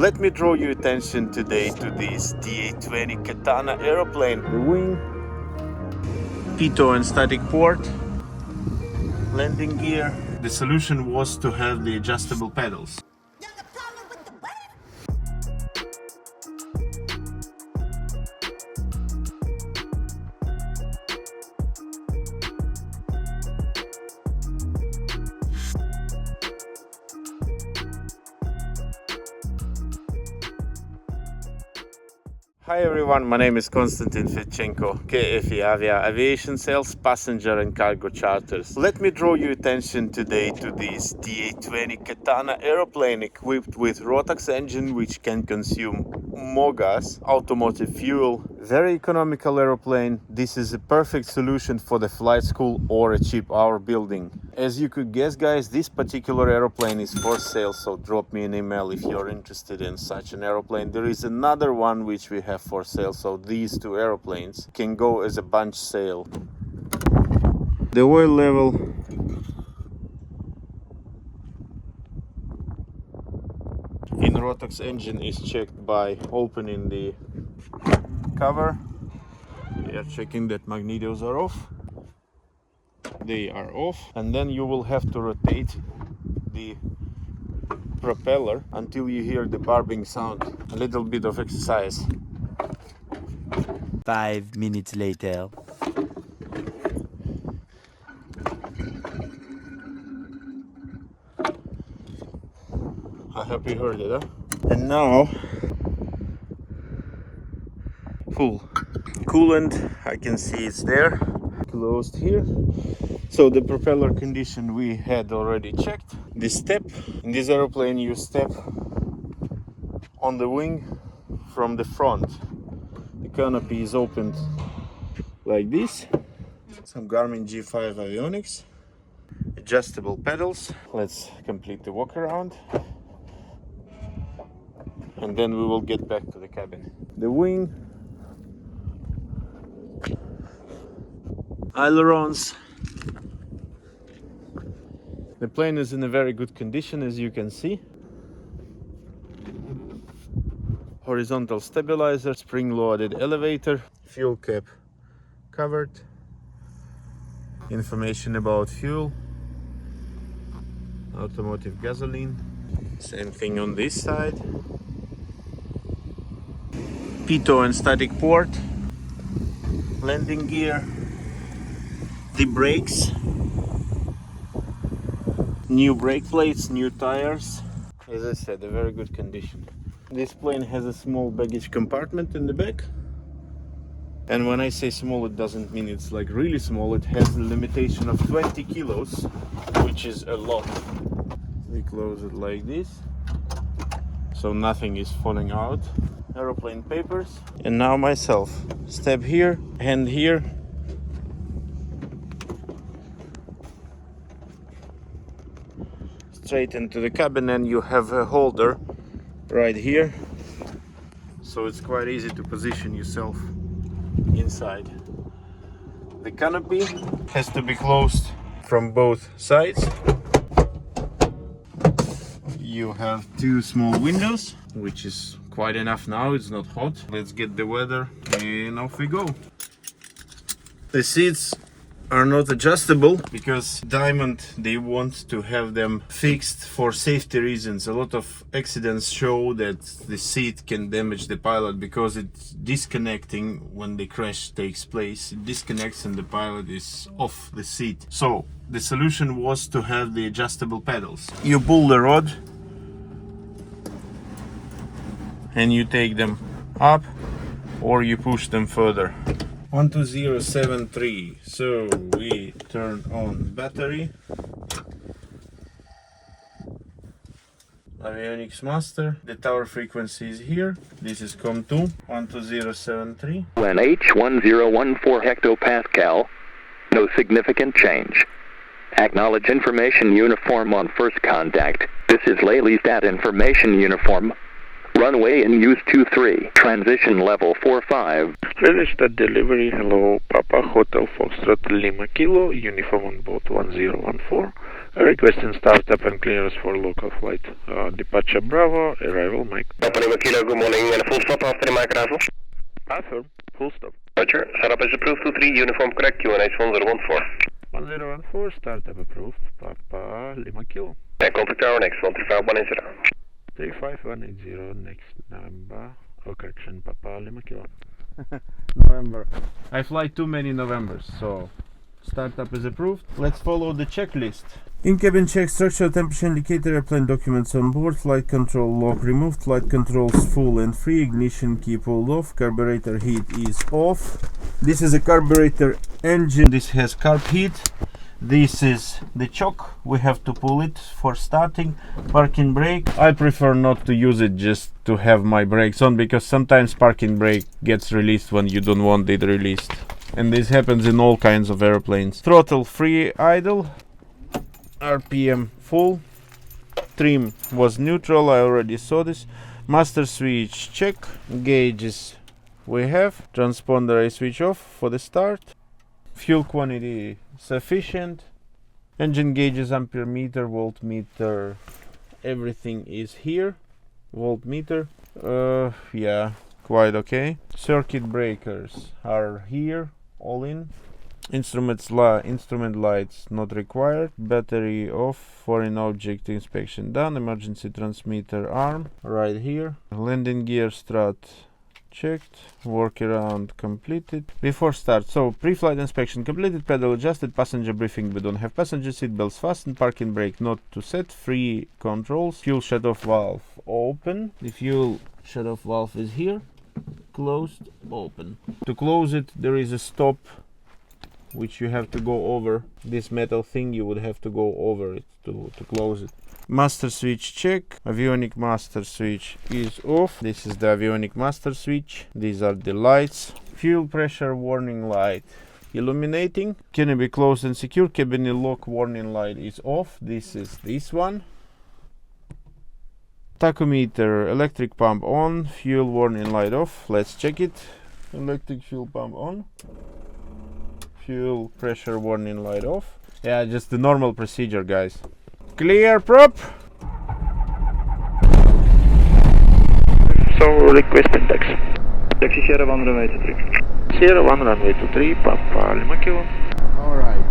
Let me draw your attention today to this DA20 Katana airplane. The wing, pitot and static port, landing gear. The solution was to have the adjustable pedals. Hi everyone, my name is Konstantin Fedchenko, KFE Avia, aviation sales, passenger and cargo charters. Let me draw your attention today to this DA20 Katana aeroplane equipped with ROTAX engine which can consume more gas, automotive fuel. Very economical aeroplane. This is a perfect solution for the flight school or a cheap hour building. As you could guess guys, this particular aeroplane is for sale, so drop me an email if you're interested in such an aeroplane. There is another one which we have for sale, so these two aeroplanes can go as a bunch sale. The oil level in ROTAX engine is checked by opening the cover. We are checking that magnetos are off. They are off, and then you will have to rotate the propeller until you hear the barbing sound. A little bit of exercise. 5 minutes later. I hope you heard it, huh? And now, full coolant, I can see it's there, closed here. So the propeller condition we had already checked. The step, in this aeroplane you step on the wing from the front. The canopy is opened like this. Some Garmin G5 avionics, adjustable pedals. Let's complete the walk around and then we will get back to the cabin. The wing, ailerons. The plane is in a very good condition, as you can see. Horizontal stabilizer, spring-loaded elevator, fuel cap covered, information about fuel, automotive gasoline, same thing on this side, pitot and static port, landing gear, the brakes, new brake plates, new tires. As I said, a very good condition. This plane has a small baggage compartment in the back, and when I say small, it doesn't mean it's like really small. It has a limitation of 20 kilos, which is a lot. We close it like this so nothing is falling out. Aeroplane papers, and now myself. Step here, hand here, straight into the cabin, and you have a holder right here, so it's quite easy to position yourself inside. The canopy has to be closed from both sides. You have two small windows, which is quite enough now. It's not hot. Let's get the weather and off we go. The seats are not adjustable because Diamond, they want to have them fixed for safety reasons. A lot of accidents show that the seat can damage the pilot because it's disconnecting when the crash takes place. It disconnects and the pilot is off the seat. So the solution was to have the adjustable pedals. You pull the rod and you take them up or you push them further. 12073. So we turn on battery. Avionics master. The tower frequency is here. This is COM2 12073. When H1014 hectopascal, no significant change. Acknowledge information uniform on first contact. This is Lelystat information uniform. Runway in use 23. Transition level 45. Lelystat delivery. Hello, Papa Hotel Foxtrot Lima Kilo. Uniform on board 1014. Requesting startup and clearance for local flight. Departure Bravo, arrival Mike. Papa Lima Kilo, good morning, and a full stop after the Mike arrival. Affirm, full stop. Roger, setup is approved 23, uniform correct, QNH 1014. 1014, startup approved, Papa Lima Kilo. And contact tower next, 135 35180, next number, correction, Papa Lima Kilo. November. I fly too many Novembers, so startup is approved. Let's follow the checklist. In-cabin check, structural temperature indicator, airplane documents on board, flight control lock removed, flight controls full and free, ignition key pulled off, carburetor heat is off. This is a carburetor engine, this has carb heat. This is the choke, we have to pull it for starting. Parking brake, I prefer not to use it just to have my brakes on, because sometimes parking brake gets released when you don't want it released. And this happens in all kinds of airplanes. Throttle free idle, RPM full, trim was neutral, I already saw this. Master switch check, gauges we have, transponder I switch off for the start. Fuel quantity sufficient. Engine gauges, ampere meter, voltmeter, everything is here. Voltmeter, yeah, quite okay. Circuit breakers are here, all in. Instrument lights not required. Battery off. Foreign object inspection done. Emergency transmitter arm right here. Landing gear strut checked. Workaround completed. Before start, so pre-flight inspection completed. Pedal adjusted. Passenger briefing, we don't have passenger seat belts fastened. Parking brake not to set. Free controls. Fuel shut-off valve open. The fuel shut-off valve is here. Closed, open. To close it, there is a stop which you have to go over. This metal thing, you would have to go over it to close it. Master switch check. Avionic master switch is off. This is the avionic master switch. These are the lights. Fuel pressure warning light illuminating. Can be closed and secure. Cabin lock warning light is off. This is this one. Tachometer, electric pump on. Fuel warning light off. Let's check it. Electric fuel pump on. Fuel pressure warning light off. Yeah, just the normal procedure, guys. Clear prop. So requesting taxi. Taxi Sierra 1 runway 23. Sierra 1 runway 23, Papa Lima Kilo. Alright.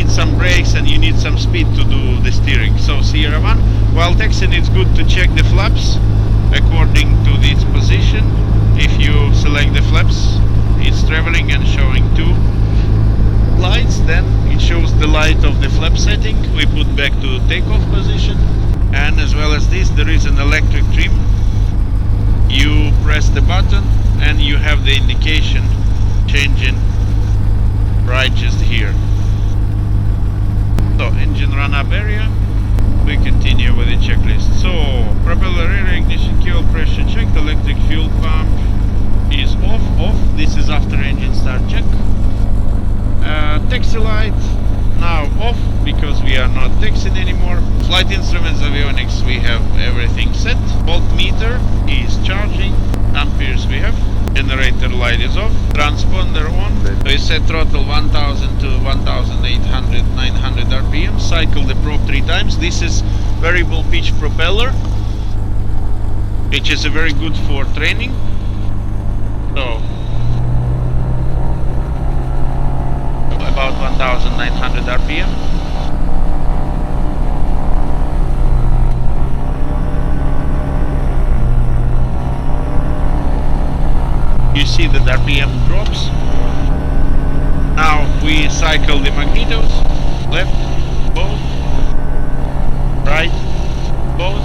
Some brakes and you need some speed to do the steering. So Sierra 1, while taxiing it's good to check the flaps according to its position. If you select the flaps, it's traveling and showing two lights, then it shows the light of the flap setting. We put back to takeoff position, and as well as this there is an electric trim. You press the button and you have the indication changing right just here. So engine run-up area, we continue with the checklist. So propeller air, ignition, fuel pressure checked, electric fuel pump is off. This is after engine start check. Taxi light now off because we are not taxiing anymore. Flight instruments, avionics, we have everything set. Voltmeter is charging, amperes we have. Generator light is off, transponder on. We set throttle 1000 to 1800, 900 RPM. Cycle the probe 3 times. This is variable pitch propeller, which is very good for training. So about 1900 RPM. You see that RPM drops. Now we cycle the magnetos, left, both, right, both,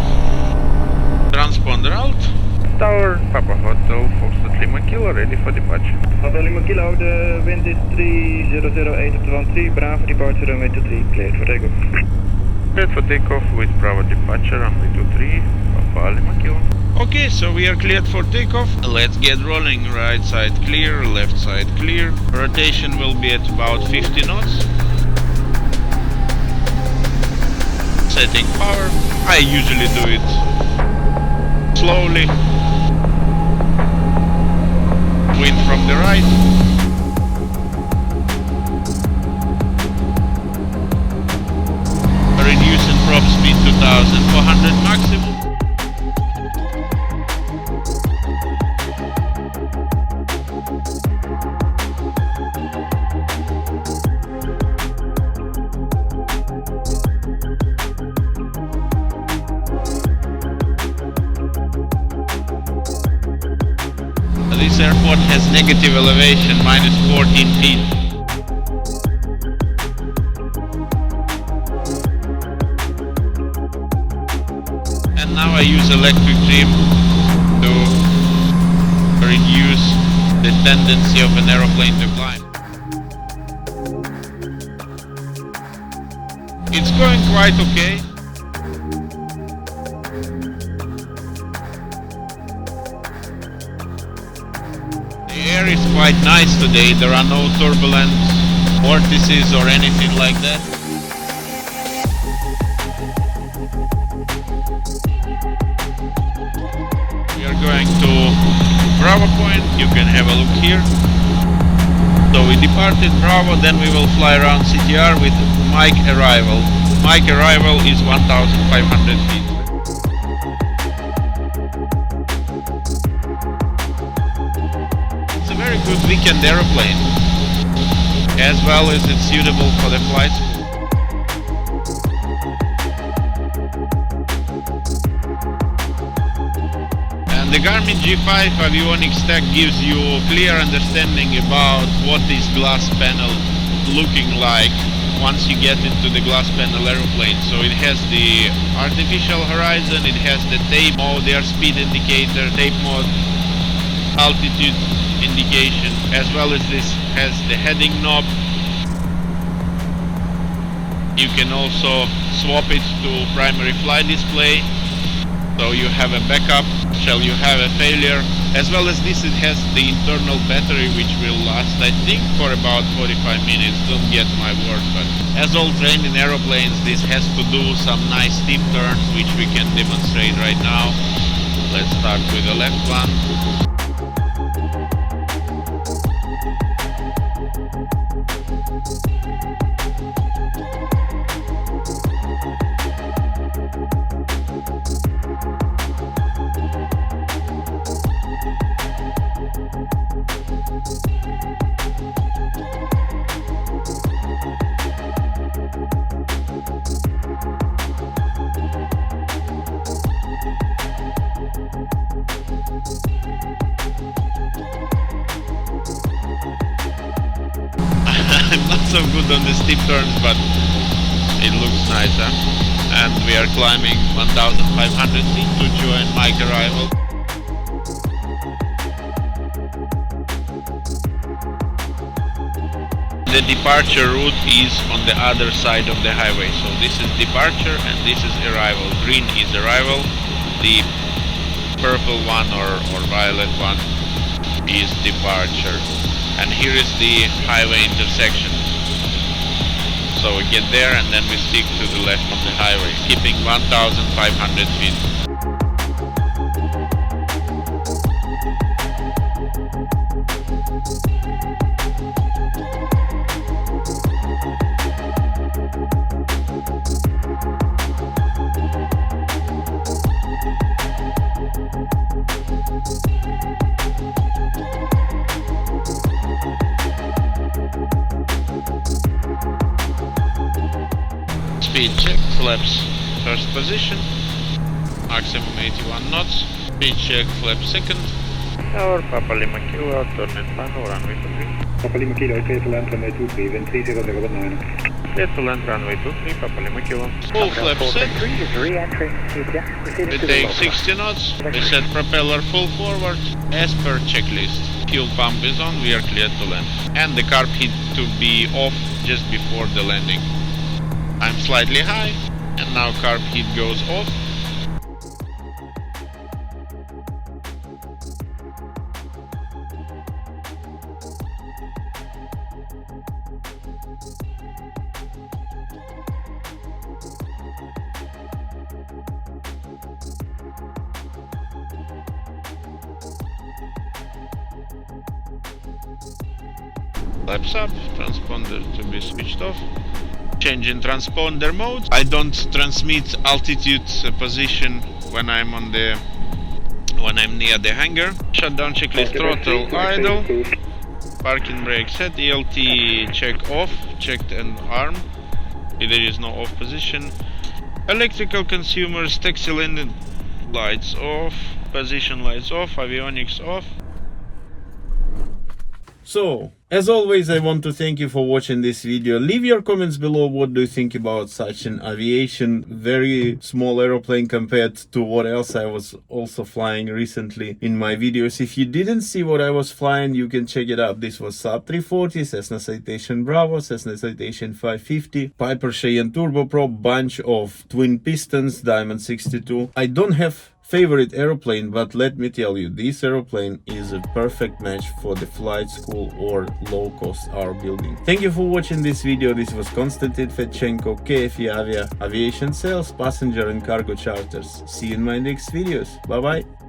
transponder out. Tower, Papa Hotel, Foxtrot Lima Kilo, ready for departure. Papa Lima Kilo, the wind is 3008 Bravo departure runway 23, cleared for takeoff. Cleared for takeoff with Bravo departure, runway 23, Papa Lima Kilo. Okay, so we are cleared for takeoff. Let's get rolling. Right side clear, left side clear. Rotation will be at about 50 knots. Setting power. I usually do it slowly. Wind from the right. Reducing prop speed 2400 maximum. This airport has negative elevation, minus 14 feet. And now I use electric trim to reduce the tendency of an aeroplane to climb. It's going quite okay. The air is quite nice today, there are no turbulent vortices or anything like that. We are going to Bravo Point, you can have a look here. So we departed Bravo, then we will fly around CTR with Mike arrival. Mike arrival is 1500 feet. Very good weekend aeroplane, as well as it's suitable for the flight school. And the Garmin G5 avionics stack gives you a clear understanding about what is glass panel looking like once you get into the glass panel aeroplane. So it has the artificial horizon, it has the tape mode, the airspeed indicator, tape mode, altitude indication, as well as this has the heading knob. You can also swap it to primary flight display, so you have a backup shall you have a failure, as well as this it has the internal battery which will last I think for about 45 minutes, don't get my word, but as all trained in aeroplanes this has to do some nice steep turns which we can demonstrate right now. Let's start with the left one. I'm not so good on the steep turns, but it looks nice, huh? And we are climbing 1500 feet to join Mike arrival. The departure route is on the other side of the highway, so this is departure and this is arrival. Green is arrival, the purple one or violet one is departure. And here is the highway intersection. So we get there and then we stick to the left of the highway, keeping 1500 feet. Speed check, flaps first position, maximum 81 knots, speed check, flap second, Tower, Papa Lima Kilo, turn and final, runway 23. Papa Lima Kilo, clear to land runway 23, wind 3009. Clear to land runway 23, Papa Lima Kilo. Full flap set. is re-entering. We take 60 knots. We set propeller full forward as per checklist. Fuel pump is on, we are clear to land. And the carb heat to be off just before the landing. I'm slightly high, and now carb heat goes off. Flaps up, transponder to be switched off. Changing transponder mode. I don't transmit altitude position when I'm near the hangar. Shutdown checklist, throttle idle. Parking brake set, ELT check off, checked and arm. There is no off position. Electrical consumers, taxi landing lights off, position lights off, avionics off. So, as always, I want to thank you for watching this video. Leave your comments below. What do you think about such an aviation, very small aeroplane compared to what else I was also flying recently in my videos. If you didn't see what I was flying, you can check it out. This was Saab 340, Cessna Citation Bravo, Cessna Citation 550, Piper Cheyenne Turboprop, bunch of twin pistons, Diamond 62. I don't have favorite aeroplane, but let me tell you, this aeroplane is a perfect match for the flight school or low-cost R building. Thank you for watching this video. This was Konstantin Fedchenko, KFE Avia, aviation sales, passenger and cargo charters. See you in my next videos. Bye bye.